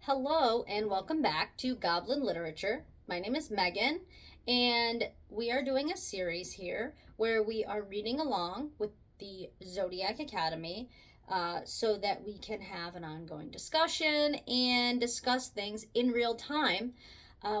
Hello and welcome back to Goblin Literature. My name is Megan, and we are doing a series here where we are reading along with the Zodiac Academy so that we can have an ongoing discussion and discuss things in real time.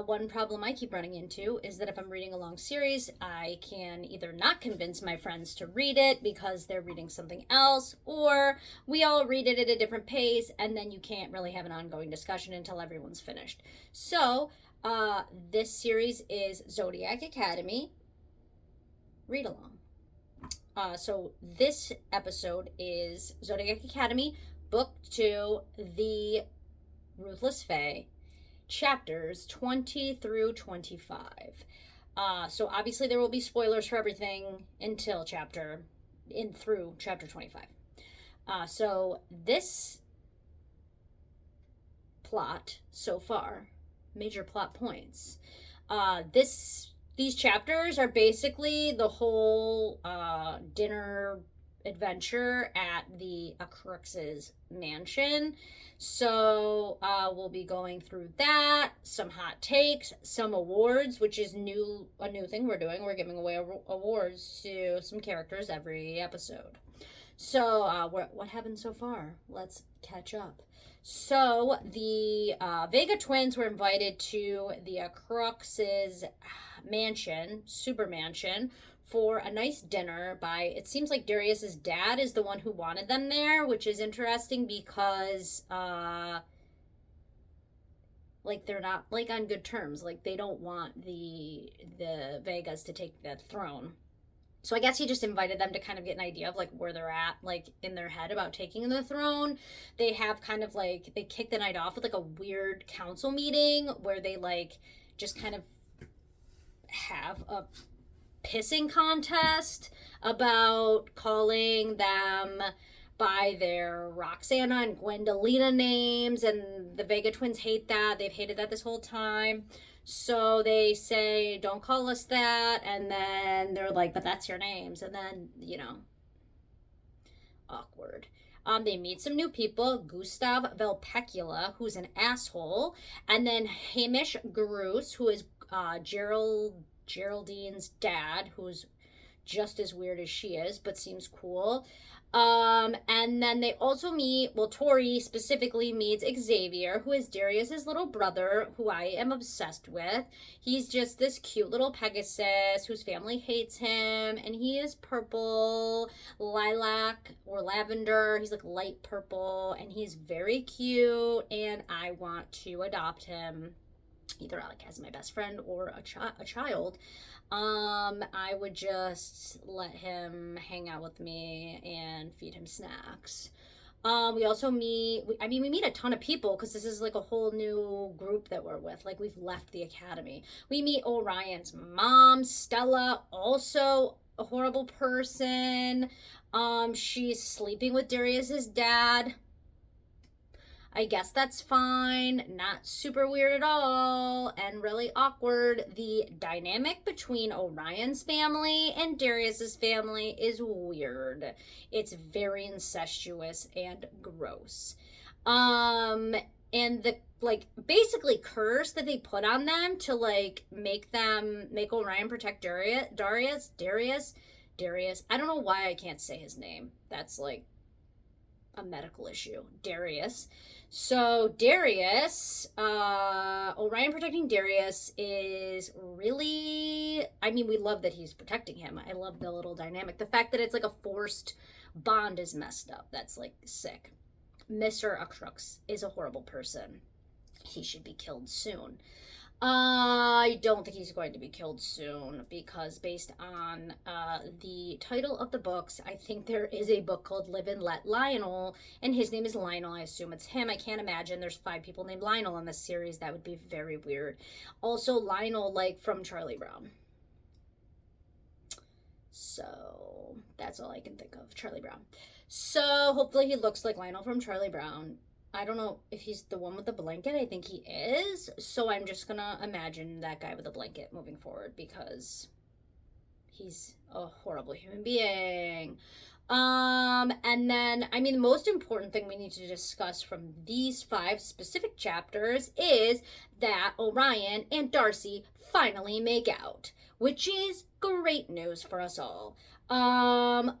One problem I keep running into is that if I'm reading a long series, I can either not convince my friends to read it because they're reading something else, or we all read it at a different pace, and then you can't really have an ongoing discussion until everyone's finished. So, this series is Zodiac Academy Read Along. So, this episode is Zodiac Academy, Book 2, The Ruthless Fae, chapters 20 through 25. So obviously there will be spoilers for everything through chapter 25. So this plot so far, major plot points. These chapters are basically the whole dinner adventure at the Acrux's Mansion. So we'll be going through that, some hot takes, some awards, which is a new thing we're doing. We're giving away awards to some characters every episode. So what happened so far? Let's catch up. So the Vega twins were invited to the Acrux's mansion, super mansion, for a nice dinner by, it seems like Darius's dad is the one who wanted them there, which is interesting because like they're not like on good terms. Like they don't want the Vegas to take the throne. So I guess he just invited them to kind of get an idea of like where they're at, like in their head about taking the throne. They have kind of like, they kick the night off with like a weird council meeting where they like just kind of have a pissing contest about calling them by their Roxana and Gwendolina names, and the Vega twins hate that. They've hated that this whole time. So they say, don't call us that, and then they're like, but that's your names, and then, awkward. They meet some new people, Gustav Velpecula, who's an asshole, and then Hamish Groose, who is Geraldine's dad, who's just as weird as she is, but seems cool. And then they also meet, Tory specifically meets Xavier, who is Darius's little brother, who I am obsessed with. He's just this cute little Pegasus whose family hates him, and he is purple, lilac, or lavender. He's like light purple, and he's very cute, and I want to adopt him, either like as my best friend or a child. I would just let him hang out with me and feed him snacks. We also meet, we meet a ton of people because this is like a whole new group that we're with. Like we've left the academy. We meet Orion's mom, Stella, also a horrible person. She's sleeping with Darius's dad. I guess that's fine, not super weird at all, and really awkward. The dynamic between Orion's family and Darius's family is weird. It's very incestuous and gross. And the basically curse that they put on them to make Orion protect Darius. I don't know why I can't say his name. That's like a medical issue. Darius. So Darius, Orion protecting Darius is really, we love that he's protecting him. I love the little dynamic. The fact that it's like a forced bond is messed up. That's like sick. Mr. Acrux is a horrible person. He should be killed soon. I don't think he's going to be killed soon because based on the title of the books, I think there is a book called Live and Let Lionel, and his name is Lionel. I assume it's him. I can't imagine there's 5 people named Lionel in this series. That would be very weird. Also, Lionel, like from Charlie Brown. So that's all I can think of, Charlie Brown. So hopefully he looks like Lionel from Charlie Brown. I don't know if he's the one with the blanket. I think he is. So I'm just going to imagine that guy with the blanket moving forward because he's a horrible human being. And then, I mean, the most important thing we need to discuss from these 5 specific chapters is that Orion and Darcy finally make out, which is great news for us all.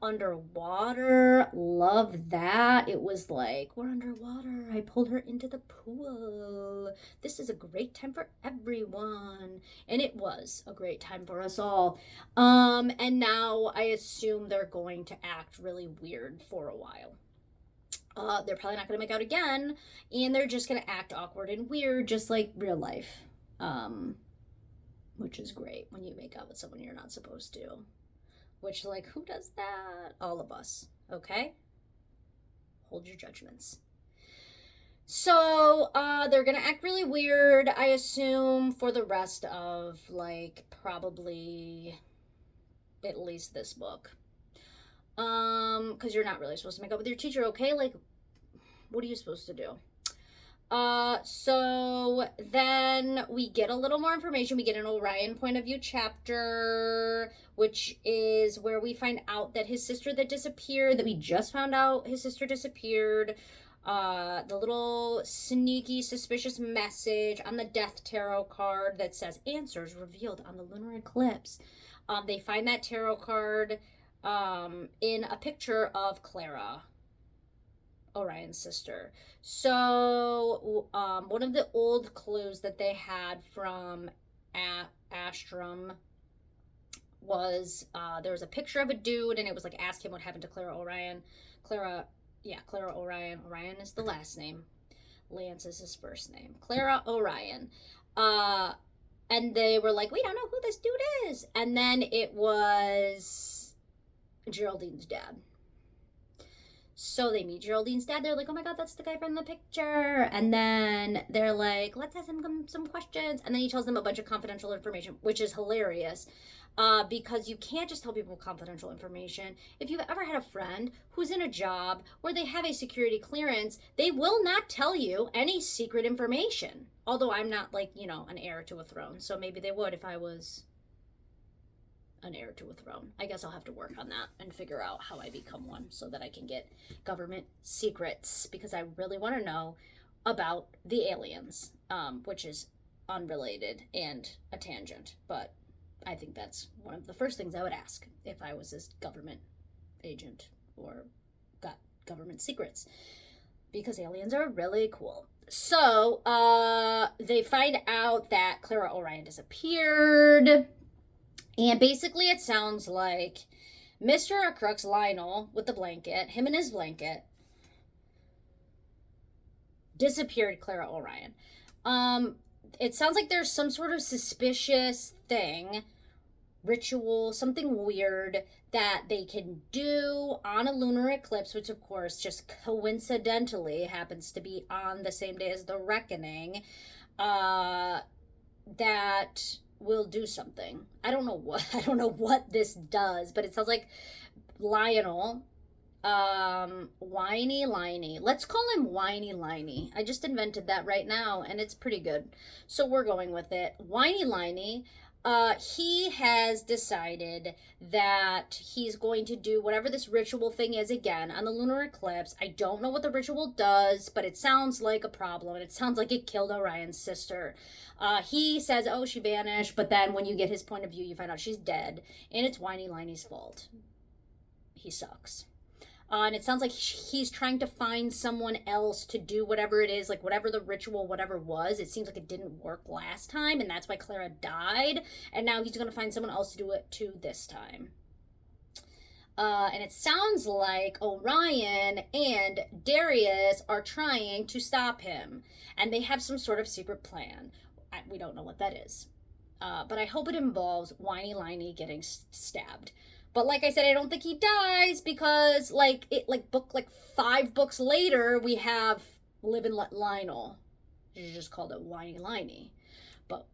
Underwater, love that. It was like, we're underwater. I pulled her into the pool. This is a great time for everyone. And it was a great time for us all. And now I assume they're going to act really weird for a while. They're probably not going to make out again, and they're just going to act awkward and weird, just like real life. Which is great when you make out with someone you're not supposed to. Which, like, who does that? All of us, okay? Hold your judgments. So, they're gonna act really weird, I assume, for the rest of, like, probably at least this book. Because you're not really supposed to make up with your teacher, okay? Like, what are you supposed to do? So then we get a little more information. We get an Orion point of view chapter, which is where we find out that his sister that disappeared, that we just found out his sister disappeared, the little sneaky, suspicious message on the death tarot card that says answers revealed on the lunar eclipse. They find that tarot card, in a picture of Clara, Orion's sister. So, one of the old clues that they had from Astrum was, there was a picture of a dude, and it was like, ask him what happened to Clara Orion. Clara Orion. Orion is the last name. Lance is his first name. Clara Orion. And they were like, we don't know who this dude is. And then it was Geraldine's dad. So they meet Geraldine's dad. They're like, oh my god, that's the guy from the picture. And then they're like, let's ask him some questions. And then he tells them a bunch of confidential information, which is hilarious. Because you can't just tell people confidential information. If you've ever had a friend who's in a job where they have a security clearance, they will not tell you any secret information. Although I'm not, like, you know, an heir to a throne. So maybe they would if I was an heir to a throne. I guess I'll have to work on that and figure out how I become one so that I can get government secrets, because I really want to know about the aliens, which is unrelated and a tangent, but I think that's one of the first things I would ask if I was this government agent or got government secrets, because aliens are really cool. So they find out that Clara Orion disappeared. And basically it sounds like Mr. Acrux, Lionel, with the blanket, him and his blanket, disappeared Clara Orion. It sounds like there's some sort of suspicious thing, ritual, something weird that they can do on a lunar eclipse, which of course just coincidentally happens to be on the same day as the reckoning, that will do something. I don't know what this does, but it sounds like Lionel, Whiny Liney. Let's call him Whiny Liney. I just invented that right now, and it's pretty good. So we're going with it. Whiny Liney, he has decided that he's going to do whatever this ritual thing is again on the lunar eclipse. I don't know what the ritual does, but it sounds like a problem, and it sounds like it killed Orion's sister. He says, oh, she vanished, but then when you get his point of view, you find out she's dead, and it's Whiny Liney's fault. He sucks. And it sounds like he's trying to find someone else to do whatever it is, like whatever the ritual, whatever was. It seems like it didn't work last time, and that's why Clara died. And now he's going to find someone else to do it too this time. And it sounds like Orion and Darius are trying to stop him. And they have some sort of secret plan. We don't know what that is. But I hope it involves Whiny Liney getting stabbed. But like I said, I don't think he dies, because like 5 books later we have Live and Let Lionel. You just called it Whiny Liney, but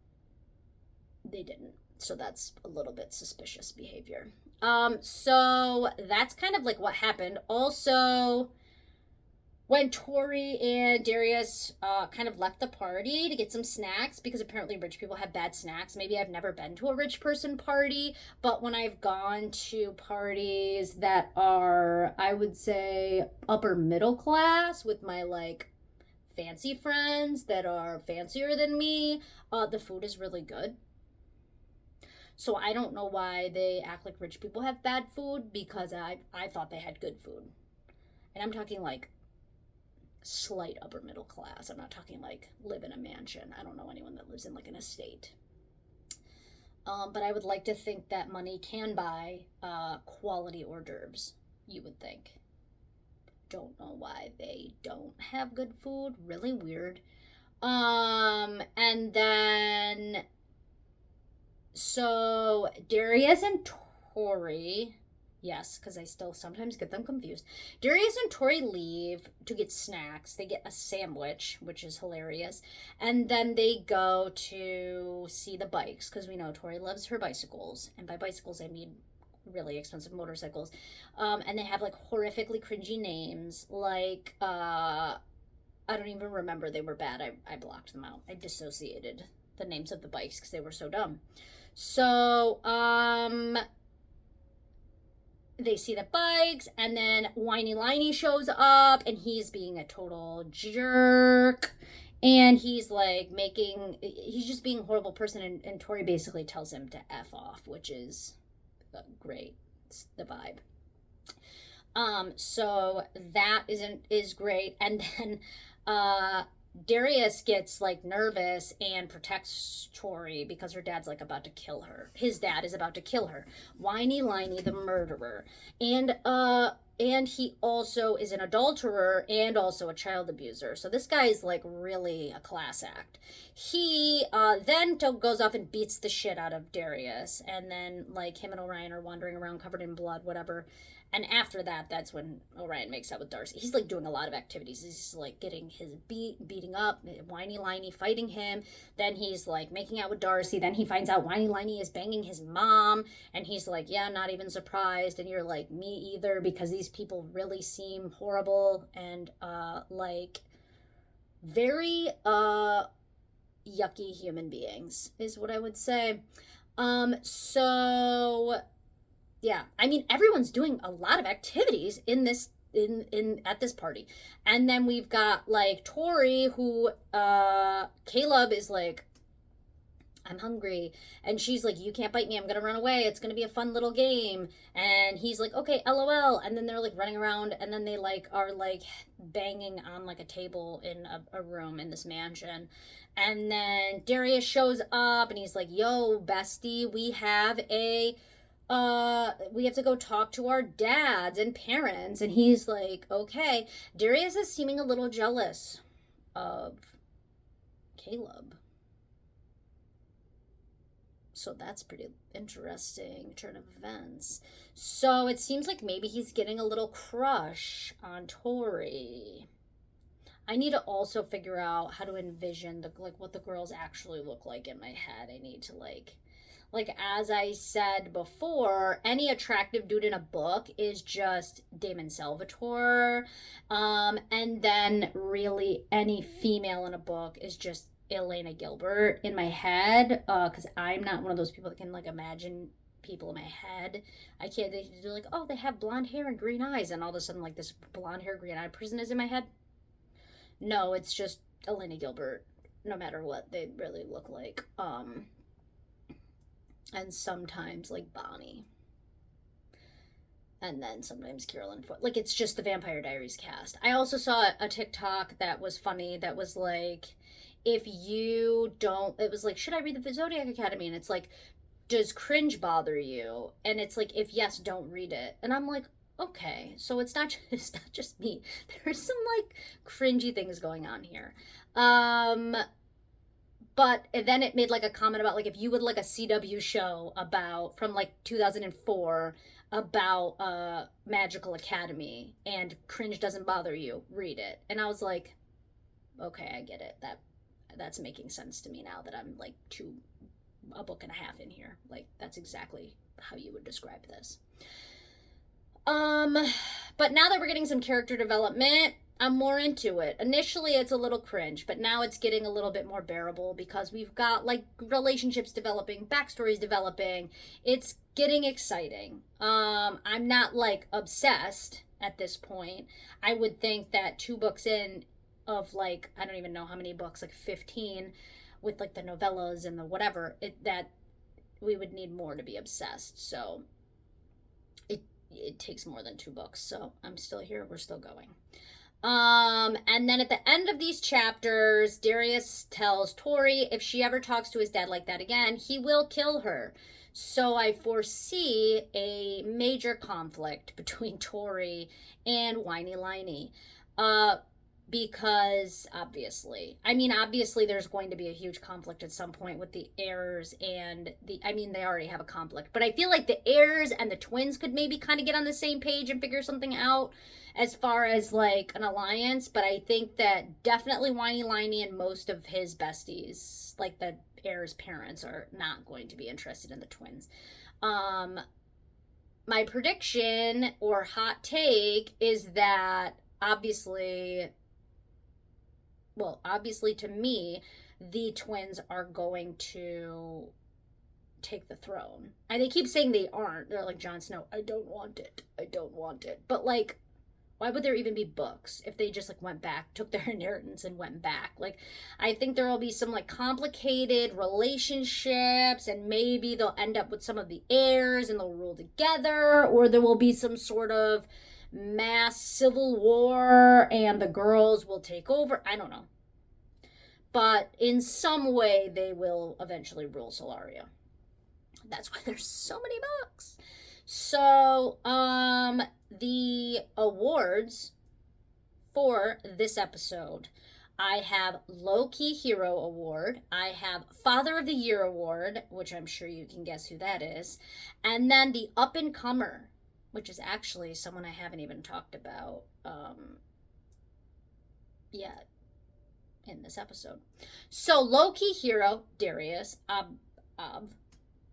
they didn't. So that's a little bit suspicious behavior. So that's kind of like what happened. Also, when Tory and Darius kind of left the party to get some snacks, because apparently rich people have bad snacks. Maybe I've never been to a rich person party, but when I've gone to parties that are, I would say, upper middle class with my like fancy friends that are fancier than me, the food is really good. So I don't know why they act like rich people have bad food, because I thought they had good food. And I'm talking like slight upper middle class. I'm not talking like live in a mansion. I don't know anyone that lives in like an estate. But I would like to think that money can buy quality hors d'oeuvres, you would think. Don't know why they don't have good food. Really weird. And then so Darius and Tory, yes, because I still sometimes get them confused. Darius and Tory leave to get snacks. They get a sandwich, which is hilarious. And then they go to see the bikes, because we know Tory loves her bicycles. And by bicycles, I mean really expensive motorcycles. And they have like horrifically cringy names. Like, I don't even remember, they were bad. I blocked them out. I dissociated the names of the bikes because they were so dumb. So, they see the bikes, and then Whiny Liney shows up, and he's being a total jerk, and he's like he's just being a horrible person, and Tory basically tells him to F off, which is great. It's the vibe. So that is great, and then Darius gets like nervous and protects Tory because her dad's like about to kill her. His dad is about to kill her. Whiny Liney, the murderer. And he also is an adulterer and also a child abuser. So this guy is like really a class act. He then goes off and beats the shit out of Darius. And then like him and Orion are wandering around covered in blood, whatever. And after that, that's when Orion makes out with Darcy. He's like doing a lot of activities. He's like getting his beating up, Whiny Liney fighting him. Then he's like making out with Darcy. Then he finds out Whiny Liney is banging his mom. And he's like, yeah, not even surprised. And you're like, me either, because these people really seem horrible and like very yucky human beings is what I would say. So yeah, I mean, everyone's doing a lot of activities in this at this party. And then we've got like Tory, who Caleb is like, I'm hungry, and she's like, you can't bite me, I'm gonna run away, it's gonna be a fun little game. And he's like, okay, LOL. And then they're like running around, and then they like are like banging on like a table in a room in this mansion. And then Darius shows up, and he's like, yo bestie, we have to go talk to our dads and parents. And he's like, okay. Darius is seeming a little jealous of Caleb. So that's pretty interesting turn of events. So it seems like maybe he's getting a little crush on Tory. I need to also figure out how to envision what the girls actually look like in my head. I need to like as I said before, any attractive dude in a book is just Damon Salvatore. And then really any female in a book is just Elena Gilbert in my head. Because I'm not one of those people that can like imagine people in my head. I can't. They're like, oh, they have blonde hair and green eyes, and all of a sudden like this blonde hair, green eye person is in my head. No, it's just Elena Gilbert. No matter what they really look like. And sometimes like Bonnie. And then sometimes Carolyn Foote. Like, it's just the Vampire Diaries cast. I also saw a TikTok that was funny that was like, if you don't, it was like, should I read the Zodiac Academy? And it's like, does cringe bother you? And it's like, if yes, don't read it. And I'm like, okay, so it's not just me. There's some like cringy things going on here. But then it made like a comment about like, if you would like a CW show about from like 2004 about Magical Academy and cringe doesn't bother you, read it. And I was like, okay, I get it. That's making sense to me now that I'm like a book and a half in here. Like, that's exactly how you would describe this. But now that we're getting some character development, I'm more into it. Initially, it's a little cringe, but now it's getting a little bit more bearable because we've got like relationships developing, backstories developing. It's getting exciting. I'm not like obsessed at this point. I would think that 2 books in of like, I don't even know how many books, like 15 with like the novellas and the whatever, that we would need more to be obsessed. So it takes more than 2 books. So I'm still here. We're still going. And then at the end of these chapters, Darius tells Tory if she ever talks to his dad like that again, he will kill her. So I foresee a major conflict between Tory and Whiny Liney. Because obviously there's going to be a huge conflict at some point with the heirs and they already have a conflict, but I feel like the heirs and the twins could maybe kind of get on the same page and figure something out as far as like an alliance. But I think that definitely Whiny Liney and most of his besties, like the heirs' parents, are not going to be interested in the twins. My prediction or hot take is that obviously to me, the twins are going to take the throne. And they keep saying they aren't. They're like, Jon Snow, I don't want it. I don't want it. But like, why would there even be books if they just like went back, took their inheritance and went back? Like, I think there will be some like complicated relationships, and maybe they'll end up with some of the heirs and they'll rule together, or there will be some sort of mass civil war and the girls will take over. I don't know. But in some way, they will eventually rule Solaria. That's why there's so many books. So, the awards for this episode, I have Low-Key Hero Award. I have Father of the Year Award, which I'm sure you can guess who that is. And then the Up-and-Comer, which is actually someone I haven't even talked about yet in this episode. So, Low-Key Hero, Darius,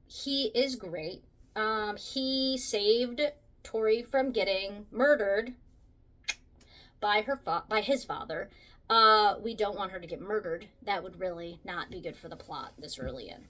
he is great. He saved Tory from getting murdered by his father. We don't want her to get murdered. That would really not be good for the plot this early in.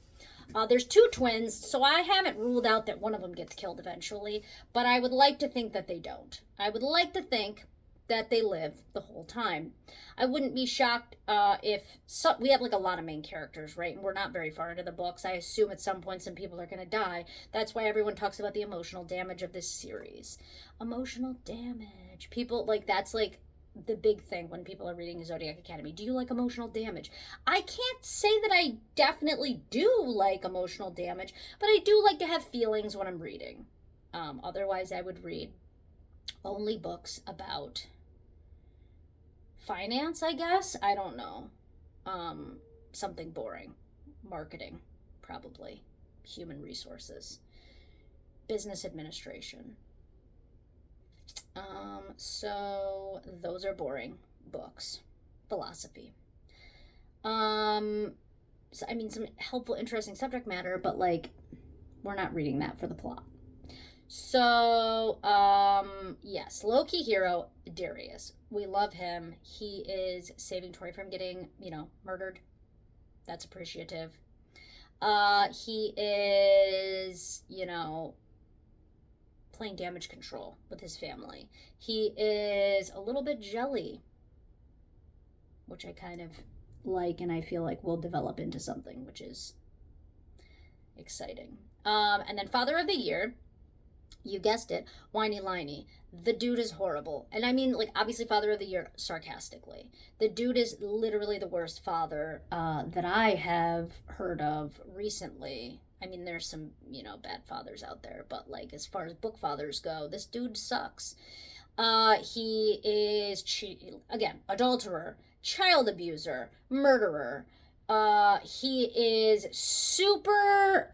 There's 2 twins, so I haven't ruled out that one of them gets killed eventually, but I would like to think that they don't. I would like to think that they live the whole time. I wouldn't be shocked we have like a lot of main characters, right? And we're not very far into the books. I assume at some point some people are going to die. That's why everyone talks about the emotional damage of this series. Emotional damage. People, like, that's like the big thing when people are reading Zodiac Academy. Do you like emotional damage? I can't say that I definitely do like emotional damage, but I do like to have feelings when I'm reading. Otherwise, I would read only books about finance, I guess. I don't know. Something boring. Marketing, probably. Human resources. Business administration. So those are boring books. Philosophy. So, some helpful, interesting subject matter, but like, we're not reading that for the plot. So, yes, Low-Key Hero, Darius. We love him. He is saving Tory from getting, murdered. That's appreciative. He is, playing damage control with his family. He is a little bit jelly, which I kind of like, and I feel like will develop into something, which is exciting. And then Father of the Year, you guessed it, Whiny Liney. The dude is horrible. And obviously Father of the Year sarcastically. The dude is literally the worst father that I have heard of recently. There's some, bad fathers out there, but as far as book fathers go, this dude sucks. He is, adulterer, child abuser, murderer. He is super,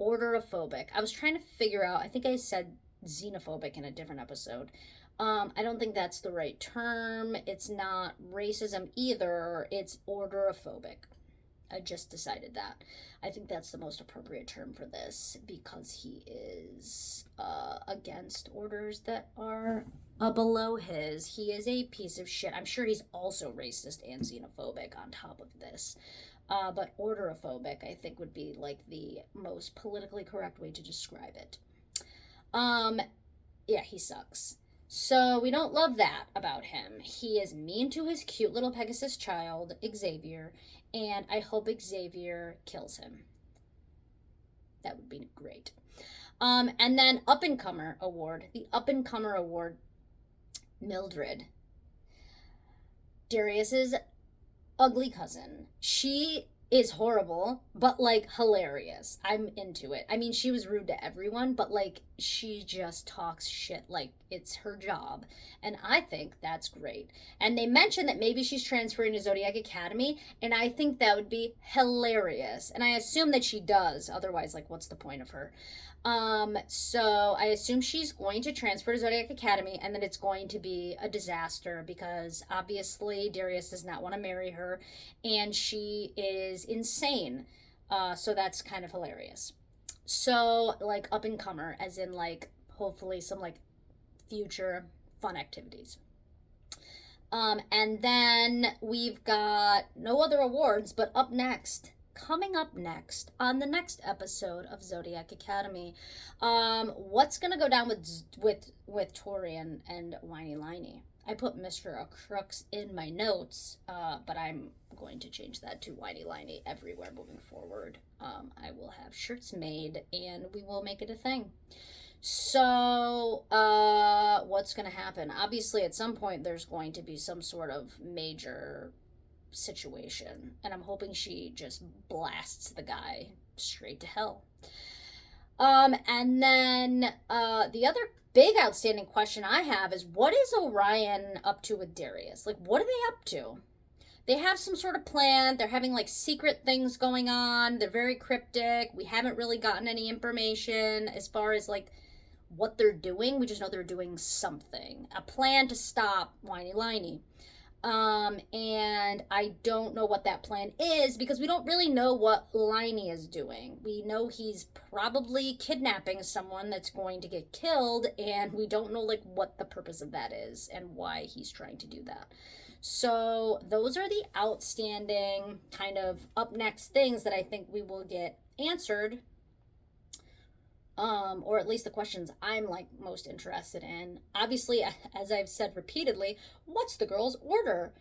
orderophobic. I was trying to figure out, I think I said xenophobic in a different episode. I don't think that's the right term. It's not racism either. It's orderophobic. I just decided that. I think that's the most appropriate term for this because he is against orders that are below his. He is a piece of shit. I'm sure he's also racist and xenophobic on top of this. But orderophobic, I think, would be like the most politically correct way to describe it. Yeah, he sucks. So we don't love that about him. He is mean to his cute little Pegasus child, Xavier, and I hope Xavier kills him. That would be great. And then Up and Comer Award. The Up and Comer Award, Mildred. Darius's ugly cousin. She is horrible, but like hilarious. I'm into it. I mean, she was rude to everyone, but like she just talks shit like it's her job. And I think that's great. And they mentioned that maybe she's transferring to Zodiac Academy, and I think that would be hilarious. And I assume that she does. Otherwise, like, what's the point of her? So I assume she's going to transfer to Zodiac Academy, and then it's going to be a disaster because obviously Darius does not want to marry her, and she is insane. So that's kind of hilarious. So, like, up and comer, as in, like, hopefully some, like, future fun activities. And then we've got no other awards, but coming up next on the next episode of Zodiac Academy, what's gonna go down with Tory and Whiny Liney? I put Mr. Acrux in my notes, but I'm going to change that to Whiny Liney everywhere moving forward. I will have shirts made and we will make it a thing. So, what's going to happen? Obviously, at some point, there's going to be some sort of major situation, and I'm hoping she just blasts the guy straight to hell. And then, the other big outstanding question I have is, what is Orion up to with Darius? Like, what are they up to? They have some sort of plan. They're having, like, secret things going on. They're very cryptic. We haven't really gotten any information as far as, like, what they're doing. We just know they're doing something. A plan to stop Whiny Liney. And I don't know what that plan is because we don't really know what Liney is doing. We know he's probably kidnapping someone that's going to get killed, and we don't know, like, what the purpose of that is and why he's trying to do that. So those are the outstanding kind of up next things that I think we will get answered, or at least the questions I'm like most interested in. Obviously, as I've said repeatedly, what's the girl's order?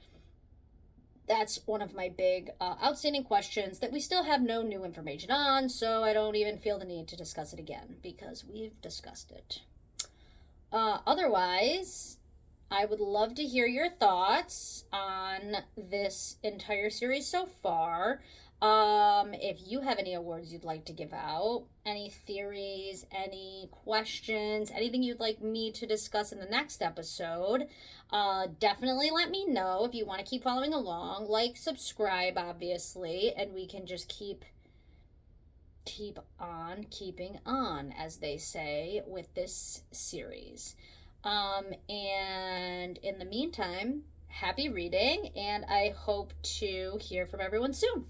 That's one of my big outstanding questions that we still have no new information on, so I don't even feel the need to discuss it again because we've discussed it. Otherwise, I would love to hear your thoughts on this entire series so far. If you have any awards you'd like to give out, any theories, any questions, anything you'd like me to discuss in the next episode, definitely let me know. If you want to keep following along, like, subscribe, obviously, and we can just keep on keeping on, as they say, with this series. And in the meantime, happy reading, and I hope to hear from everyone soon.